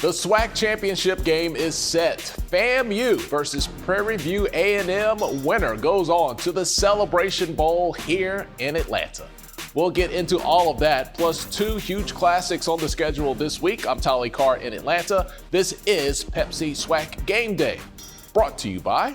The SWAC Championship game is set. FAMU versus Prairie View A&M winner goes on to the Celebration Bowl here in Atlanta. We'll get into all of that, plus two huge classics on the schedule this week. I'm Tolly Carr in Atlanta. This is Pepsi SWAC Game Day, brought to you by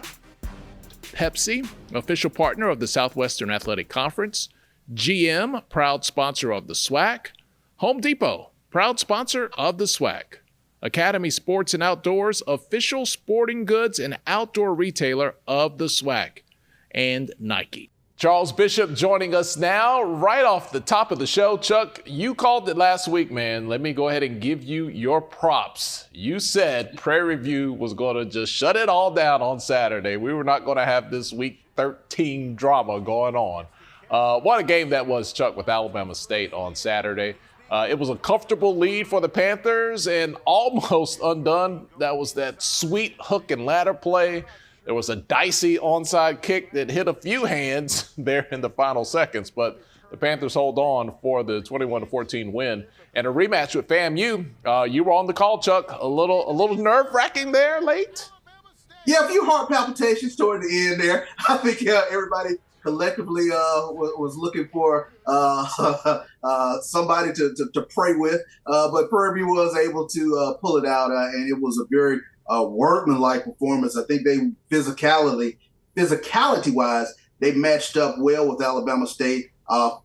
Pepsi, official partner of the Southwestern Athletic Conference, GM, proud sponsor of the SWAC, Home Depot, proud sponsor of the SWAC, Academy Sports and Outdoors, official sporting goods and outdoor retailer of the SWAC, and Nike. Charles Bishop joining us now, right off the top of the show. Chuck, you called it last week, man. Let me go ahead and give you your props. You said Prairie View was going to just shut it all down on Saturday. We were not going to have this Week 13 drama going on. What a game that was, Chuck, with Alabama State on Saturday. It was a comfortable lead for the Panthers and almost undone. That was that sweet hook and ladder play. There was a dicey onside kick that hit a few hands there in the final seconds, but the Panthers hold on for the 21-14 win. And a rematch with FAMU. You were on the call, Chuck. A little nerve-wracking there late? Yeah, a few heart palpitations toward the end there. I think everybody collectively was looking for somebody to pray with, but Prairie View was able to pull it out, and it was a very workmanlike performance. I think they physicality-wise, they matched up well with Alabama State.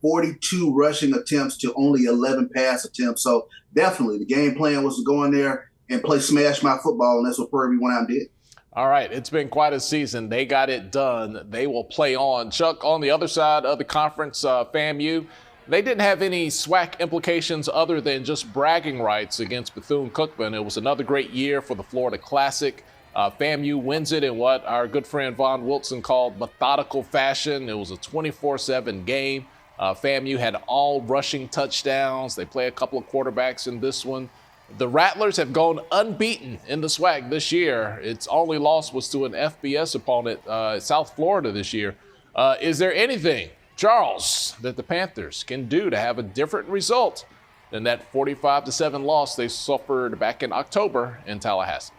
42 rushing attempts to only 11 pass attempts. So definitely the game plan was to go in there and play smash my football, and that's what Prairie View went out and did. All right, it's been quite a season. They got it done. They will play on. Chuck, on the other side of the conference, FAMU, they didn't have any SWAC implications other than just bragging rights against Bethune-Cookman. It was another great year for the Florida Classic. FAMU wins it in what our good friend Von Wilson called methodical fashion. It was a 24-7 game. FAMU had all rushing touchdowns. They play a couple of quarterbacks in this one. The Rattlers have gone unbeaten in the SWAC this year. Its only loss was to an FBS opponent, South Florida this year. Is there anything, Charles, that the Panthers can do to have a different result than that 45-7 loss they suffered back in October in Tallahassee?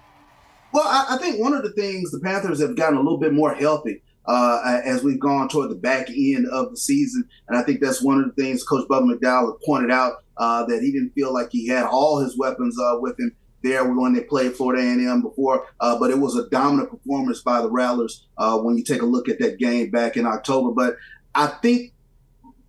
Well, I think one of the things the Panthers have gotten a little bit more healthy as we've gone toward the back end of the season. And I think that's one of the things Coach Bubba McDowell had pointed out, that he didn't feel like he had all his weapons with him there when they played Florida A&M before. But it was a dominant performance by the Rattlers when you take a look at that game back in October. But I think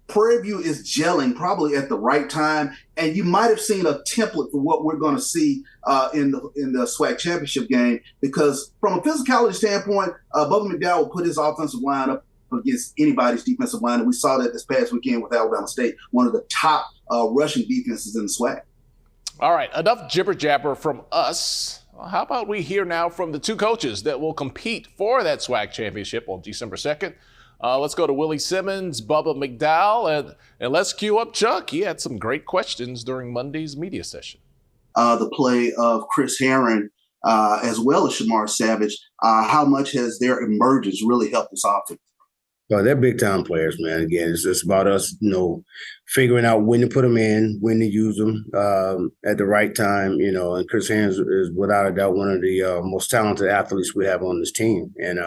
Prairie View is gelling probably at the right time, and you might have seen a template for what we're going to see in the SWAC championship game, because from a physicality standpoint, Bubba McDowell will put his offensive line up against anybody's defensive line, and we saw that this past weekend with Alabama State, one of the top rushing defenses in the SWAC. All right, enough jibber-jabber from us. Well, how about we hear now from the two coaches that will compete for that SWAC championship on December 2nd. Let's go to Willie Simmons, Bubba McDowell, and let's cue up Chuck. He had some great questions during Monday's media session. The play of Chris Herron as well as Shamar Savage, how much has their emergence really helped this offense? Well, they're big-time players, man. Again, it's just about us, figuring out when to put them in, when to use them at the right time, and Chris Herron is without a doubt one of the most talented athletes we have on this team. And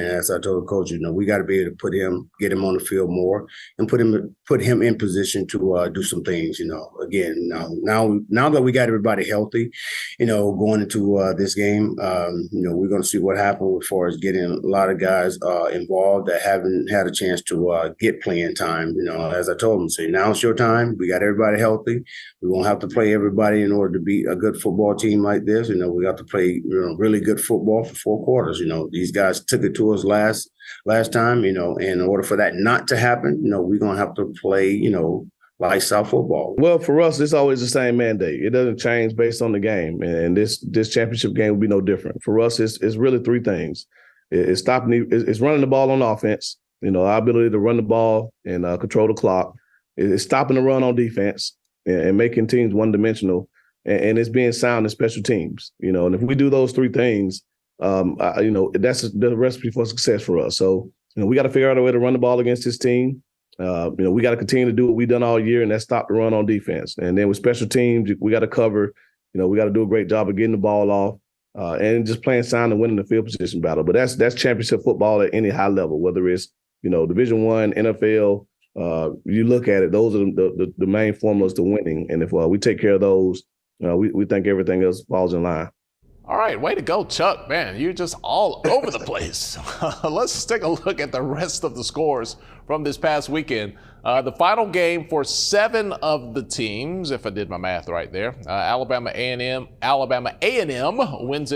as I told the coach, we got to be able to get him on the field more, and put him in position to do some things. Again, now that we got everybody healthy, going into this game, we're going to see what happens as far as getting a lot of guys involved that haven't had a chance to get playing time. As I told them, now it's your time. We got everybody healthy. We won't have to play everybody in order to beat a good football team like this. We got to play really good football for 4 quarters. These guys took it to us last time, in order for that not to happen, we're going to have to play, lights out football. Well, for us, it's always the same mandate. It doesn't change based on the game. And this championship game will be no different. For us, it's really 3 things. It's running the ball on offense, our ability to run the ball and control the clock. It's stopping the run on defense and making teams one-dimensional. And it's being sound in special teams, and if we do those 3 things, that's the recipe for success for us. So, we got to figure out a way to run the ball against this team. We got to continue to do what we've done all year, and that's stop the run on defense. And then with special teams, we got to cover we got to do a great job of getting the ball off and just playing sound and winning the field position battle. But that's championship football at any high level, whether it's, Division I, NFL. You look at it, those are the main formulas to winning. And if we take care of those, we think everything else falls in line. All right, way to go, Chuck. Man, you're just all over the place. Let's take a look at the rest of the scores from this past weekend. The final game for 7 of the teams, if I did my math right there, Alabama A&M wins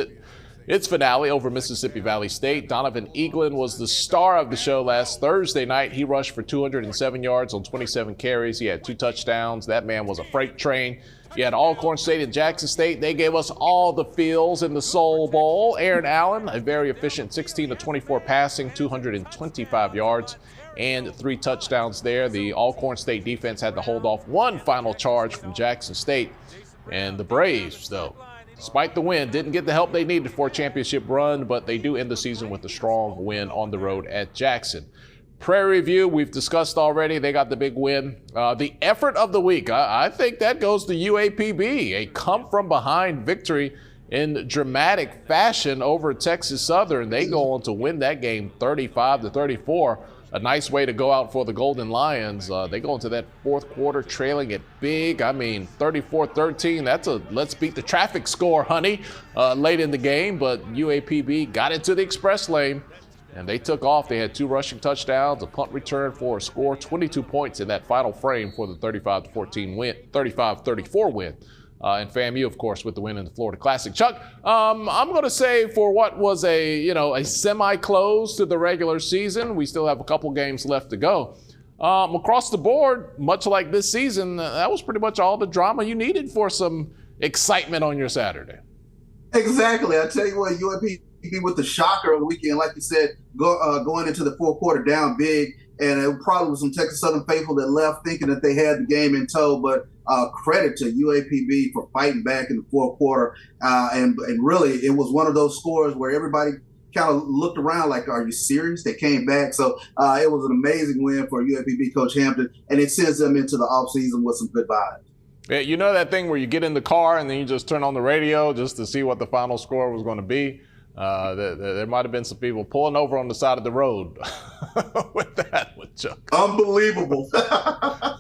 its finale over Mississippi Valley State. Donovan Eaglin was the star of the show last Thursday night. He rushed for 207 yards on 27 carries. He had 2 touchdowns. That man was a freight train. You had Alcorn State and Jackson State. They gave us all the feels in the Soul Bowl. Aaron Allen, a very efficient 16-24 passing, 225 yards, and 3 touchdowns there. The Alcorn State defense had to hold off 1 final charge from Jackson State. And the Braves, though, despite the win, didn't get the help they needed for a championship run, but they do end the season with a strong win on the road at Jackson. Prairie View, we've discussed already. They got the big win. The effort of the week, I think that goes to UAPB. A come-from-behind victory in dramatic fashion over Texas Southern. They go on to win that game 35-34. A nice way to go out for the Golden Lions. They go into that fourth quarter trailing it big. 34-13. That's a let's beat the traffic score, honey, late in the game. But UAPB got into the express lane, and they took off. They had 2 rushing touchdowns, a punt return for a score, 22 points in that final frame for the 35-34 win. And FAMU, of course, with the win in the Florida Classic. Chuck, I'm going to say for what was a semi-close to the regular season, we still have a couple games left to go. Across the board, much like this season, that was pretty much all the drama you needed for some excitement on your Saturday. Exactly. I tell you what, UAPB with the shocker of the weekend, like you said, going into the fourth quarter down big, and it probably was some Texas Southern faithful that left thinking that they had the game in tow, but credit to UAPB for fighting back in the fourth quarter, and really it was one of those scores where everybody kind of looked around like, are you serious? They came back, so it was an amazing win for UAPB Coach Hampton, and it sends them into the offseason with some good vibes. Yeah, you know that thing where you get in the car and then you just turn on the radio just to see what the final score was going to be? There might have been some people pulling over on the side of the road with Chuck. Unbelievable.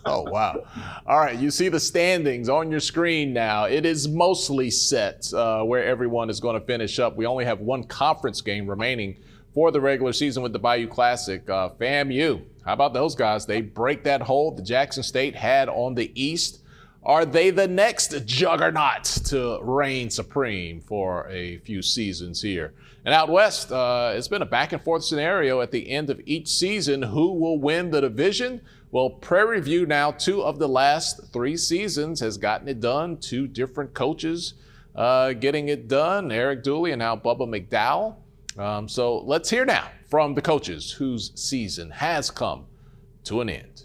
Oh, wow. All right, you see the standings on your screen now. It is mostly set where everyone is going to finish up. We only have 1 conference game remaining for the regular season with the Bayou Classic. FAMU, how about those guys? They break that hold the Jackson State had on the East. Are they the next juggernaut to reign supreme for a few seasons here? And out west, it's been a back-and-forth scenario at the end of each season. Who will win the division? Well, Prairie View now 2 of the last 3 seasons has gotten it done. 2 different coaches getting it done, Eric Dooley and now Bubba McDowell. So let's hear now from the coaches whose season has come to an end.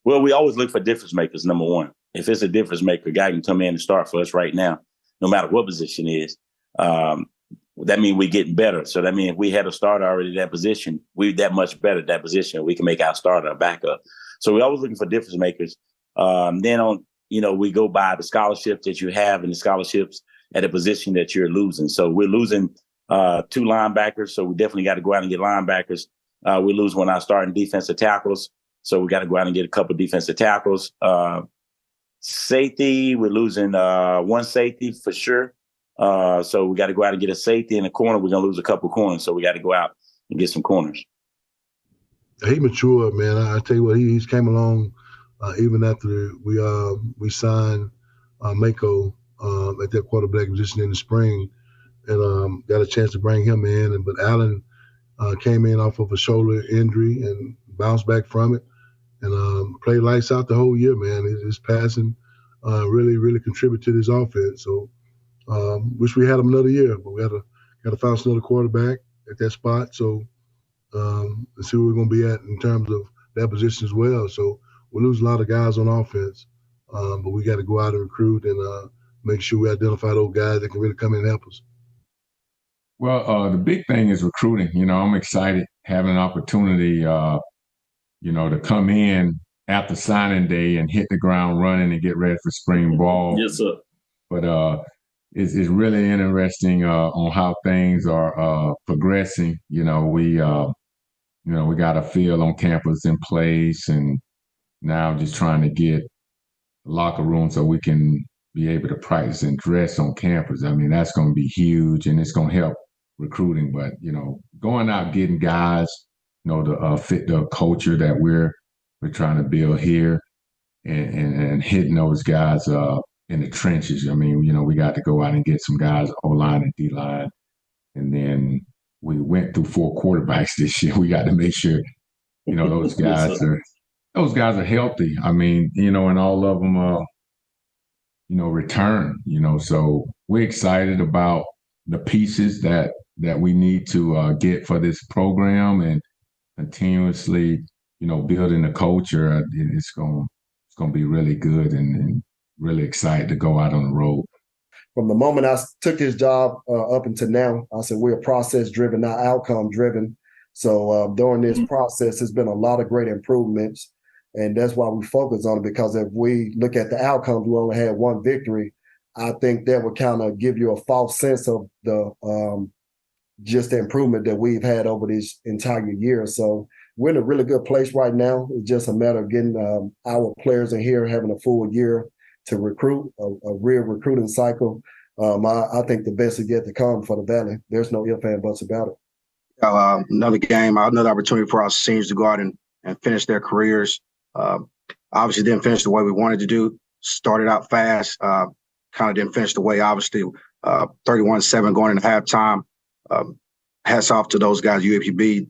Well, we always look for difference makers, number one. If it's a difference maker, a guy can come in and start for us right now, no matter what position it is. That means we're getting better. So that means if we had a starter already at that position, we're that much better at that position. We can make our starter a backup. So we're always looking for difference makers. Then we go by the scholarships that you have and the scholarships at a position that you're losing. So we're losing 2 linebackers. So we definitely got to go out and get linebackers. We're losing one of our starting defensive tackles. So we got to go out and get a couple defensive tackles. Safety, we're losing 1 safety for sure. So we got to go out and get a safety in the corner. We're going to lose a couple corners. So we got to go out and get some corners. He matured, man. I tell you what, he's came along even after we signed Mako at that quarterback position in the spring, and got a chance to bring him in. But Allen came in off of a shoulder injury and bounced back from it. And played lights out the whole year, man. His passing really, really contributed to this offense. So wish we had him another year, but we got to find another quarterback at that spot. So let's see where we're going to be at in terms of that position as well. So we lose a lot of guys on offense, but we got to go out and recruit and make sure we identify those guys that can really come in and help us. Well, the big thing is recruiting. I'm excited having an opportunity to come in after signing day and hit the ground running and get ready for spring ball. Yes, sir. But it's really interesting on how things are progressing. We got a field on campus in place, and now just trying to get locker room so we can be able to practice and dress on campus. I mean, that's going to be huge, and it's going to help recruiting. But going out getting guys, to fit the culture that we're trying to build here, and hitting those guys in the trenches. I mean, we got to go out and get some guys O-line and D-line, and then we went through 4 quarterbacks this year. We got to make sure those guys are healthy. I mean, and all of them return. So we're excited about the pieces that we need to get for this program, and continuously building the culture. It's going to be really good, and really excited to go out on the road. From the moment I took this job up until now, I said we're process-driven, not outcome-driven. So during this process, there's been a lot of great improvements, and that's why we focus on it, because if we look at the outcomes, we only had 1 victory. I think that would kind of give you a false sense of the just the improvement that we've had over this entire year. So we're in a really good place right now. It's just a matter of getting our players in here, having a full year to recruit, a real recruiting cycle. I think the best is yet to come for the Valley. There's no ifs and buts about it. Another game, another opportunity for our seniors to go out and finish their careers. Obviously didn't finish the way we wanted to do. Started out fast, kind of didn't finish the way, obviously, 31-7 going into halftime. Hats off to those guys, UAPB.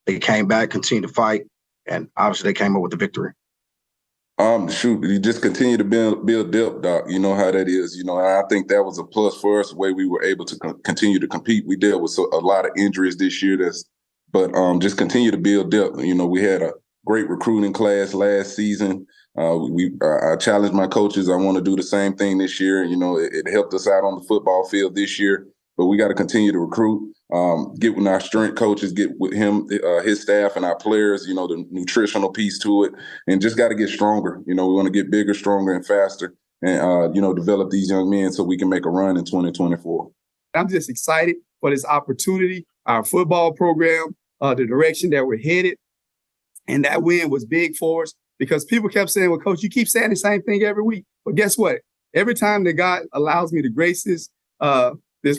They came back, continued to fight, and obviously they came up with the victory. You just continue to build depth, Doc. You know how that is. And I think that was a plus for us, the way we were able to continue to compete. We dealt with a lot of injuries this year, but just continue to build depth. We had a great recruiting class last season. I challenged my coaches. I want to do the same thing this year. It helped us out on the football field this year, but we got to continue to recruit, get with our strength coaches, get with him, his staff, and our players, the nutritional piece to it, and just got to get stronger. We want to get bigger, stronger, and faster, and, develop these young men so we can make a run in 2024. I'm just excited for this opportunity, our football program, the direction that we're headed. And that win was big for us, because people kept saying, well, Coach, you keep saying the same thing every week. But guess what? Every time that God allows me to grace this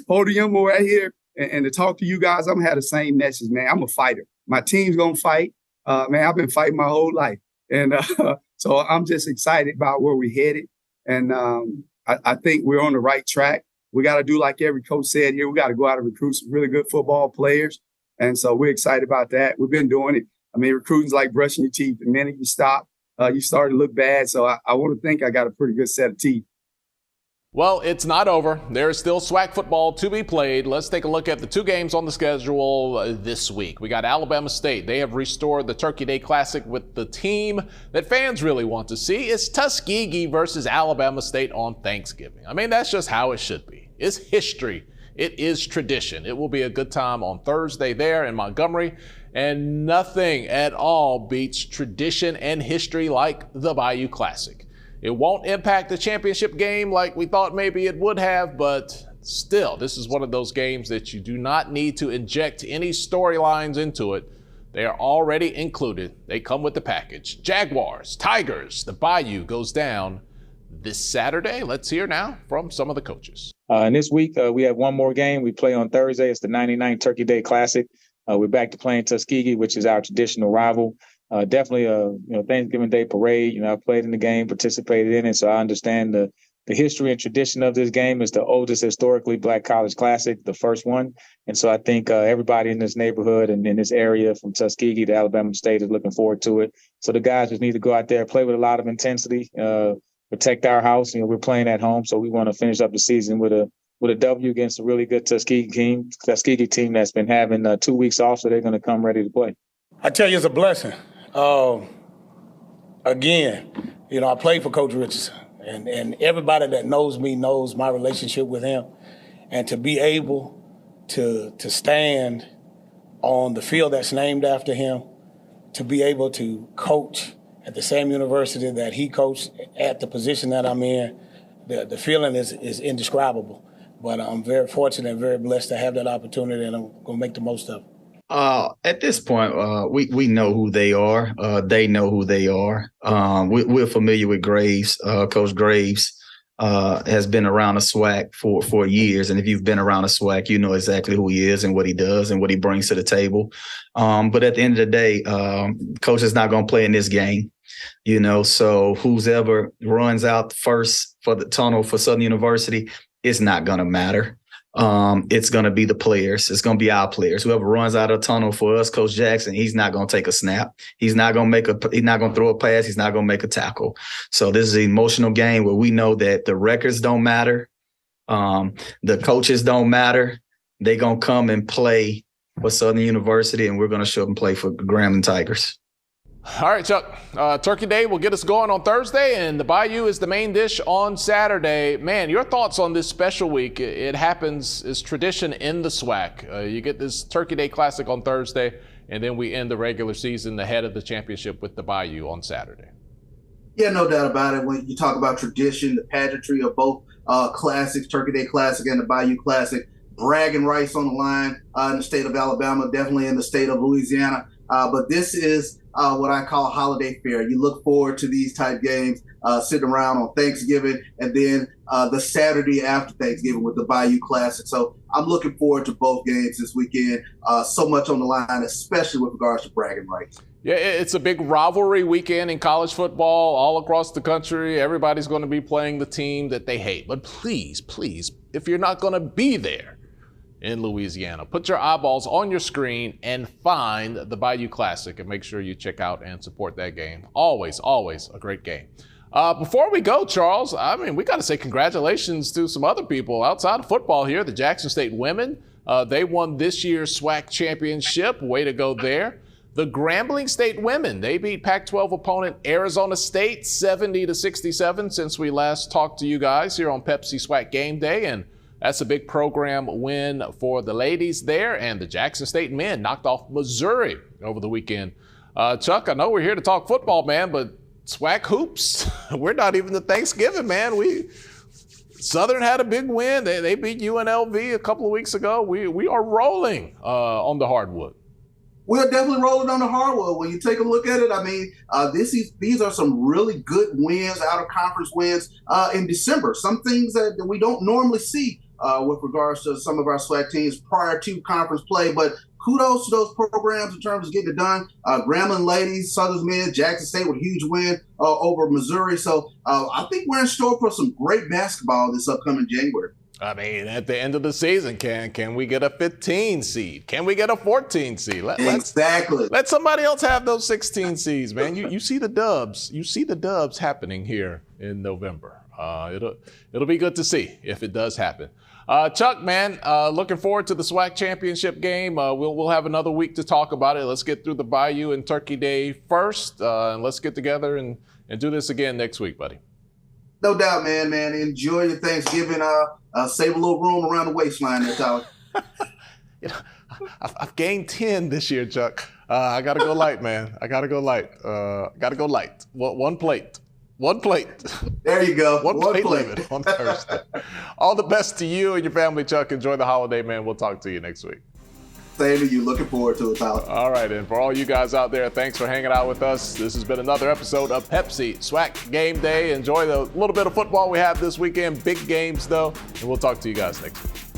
podium right here and to talk to you guys, I'm going to have the same message, man. I'm a fighter. My team's going to fight. Man, I've been fighting my whole life. And so I'm just excited about where we're headed. And I think we're on the right track. We got to do like every coach said here. We got to go out and recruit some really good football players. And so we're excited about that. We've been doing it. I mean, recruiting's like brushing your teeth. The minute you stop, you start to look bad. So I want to think I got a pretty good set of teeth. Well, it's not over. There's still SWAC football to be played. Let's take a look at the 2 games on the schedule this week. We got Alabama State. They have restored the Turkey Day Classic with the team that fans really want to see. It's Tuskegee versus Alabama State on Thanksgiving. I mean, that's just how it should be. It's history. It is tradition. It will be a good time on Thursday there in Montgomery. And nothing at all beats tradition and history like the Bayou Classic. It won't impact the championship game like we thought maybe it would have, but still, this is one of those games that you do not need to inject any storylines into it. They are already included. They come with the package. Jaguars, Tigers, the Bayou goes down this Saturday. Let's hear now from some of the coaches. And this week, we have one more game. We play on Thursday. It's the 99 Turkey Day Classic. We're back to playing Tuskegee, which is our traditional rival. Definitely a Thanksgiving Day parade. I played in the game, participated in it, so I understand the history and tradition of this game. Is the oldest historically Black college classic, the first one. And so I think everybody in this neighborhood and in this area from Tuskegee to Alabama State is looking forward to it. So the guys just need to go out there, play with a lot of intensity, protect our house. We're playing at home, so we want to finish up the season with a W against a really good Tuskegee team that's been having 2 weeks off, so they're going to come ready to play. I tell you, it's a blessing. Again, I played for Coach Richardson, and everybody that knows me knows my relationship with him. And to be able to stand on the field that's named after him, to be able to coach at the same university that he coached at the position that I'm in, the feeling is indescribable. But I'm very fortunate and very blessed to have that opportunity, and I'm going to make the most of it. At this point, we know who they are. They know who they are. We're familiar with Graves. Coach Graves has been around the SWAC for years. And if you've been around the SWAC, you know exactly who he is and what he does and what he brings to the table. But at the end of the day, Coach is not going to play in this game. So who's ever runs out first for the tunnel for Southern University, it's not going to matter. It's going to be the players. It's going to be our players. Whoever runs out of the tunnel for us, Coach Jackson, he's not going to take a snap. He's not going to throw a pass. He's not going to make a tackle. So this is an emotional game where we know that the records don't matter. The coaches don't matter. They're going to come and play for Southern University, and we're going to show up and play for Grambling Tigers. All right, Chuck. Turkey Day will get us going on Thursday, and the Bayou is the main dish on Saturday. Man, your thoughts on this special week? It happens as tradition in the SWAC. You get this Turkey Day Classic on Thursday, and then we end the regular season ahead of the championship with the Bayou on Saturday. Yeah, no doubt about it. When you talk about tradition, the pageantry of both classics, Turkey Day Classic and the Bayou Classic, bragging rights on the line in the state of Alabama, definitely in the state of Louisiana. But this is what I call holiday fare. You look forward to these type games, sitting around on Thanksgiving, and then the Saturday after Thanksgiving with the Bayou Classic. So I'm looking forward to both games this weekend. So much on the line, especially with regards to bragging rights. Yeah, it's a big rivalry weekend in college football all across the country. Everybody's going to be playing the team that they hate. But please, if you're not going to be there in Louisiana, put your eyeballs on your screen and find the Bayou Classic and make sure you check out and support that game. Always a great game. Before we go, Charles, we got to say congratulations to some other people outside of football here. The Jackson State women, they won this year's SWAC Championship. Way to go there. The Grambling State women, they beat Pac-12 opponent Arizona State 70-67 since we last talked to you guys here on Pepsi SWAC Game Day, and that's a big program win for the ladies there. And the Jackson State men knocked off Missouri over the weekend. Chuck, I know we're here to talk football, man, but SWAC hoops, we're not even to Thanksgiving, man. Southern had a big win. They beat UNLV a couple of weeks ago. We are rolling on the hardwood. We're definitely rolling on the hardwood. When you take a look at it, these are some really good wins, out-of-conference wins in December. Some things that we don't normally see with regards to some of our SWAC teams prior to conference play. But kudos to those programs in terms of getting it done. Grambling ladies, Southern men, Jackson State with a huge win over Missouri. So I think we're in store for some great basketball this upcoming January. At the end of the season, can we get a 15 seed? Can we get a 14 seed? Exactly. Let somebody else have those 16 seeds, man. You see the dubs. You see the dubs happening here in November. It'll be good to see if it does happen. Chuck, man, looking forward to the SWAC Championship game. We'll have another week to talk about it. Let's get through the Bayou and Turkey Day first, and let's get together and do this again next week, buddy. No doubt, man. Enjoy your Thanksgiving. Save a little room around the waistline there, Tyler. I've gained 10 this year, Chuck. I got to go light, man. I got to go light. One plate. There you go. One plate limit on Thursday. All the best to you and your family, Chuck. Enjoy the holiday, man. We'll talk to you next week. Same to you. Looking forward to it, Tyler. All right, and for all you guys out there, thanks for hanging out with us. This has been another episode of Pepsi SWAC Game Day. Enjoy the little bit of football we have this weekend. Big games, though, and we'll talk to you guys next week.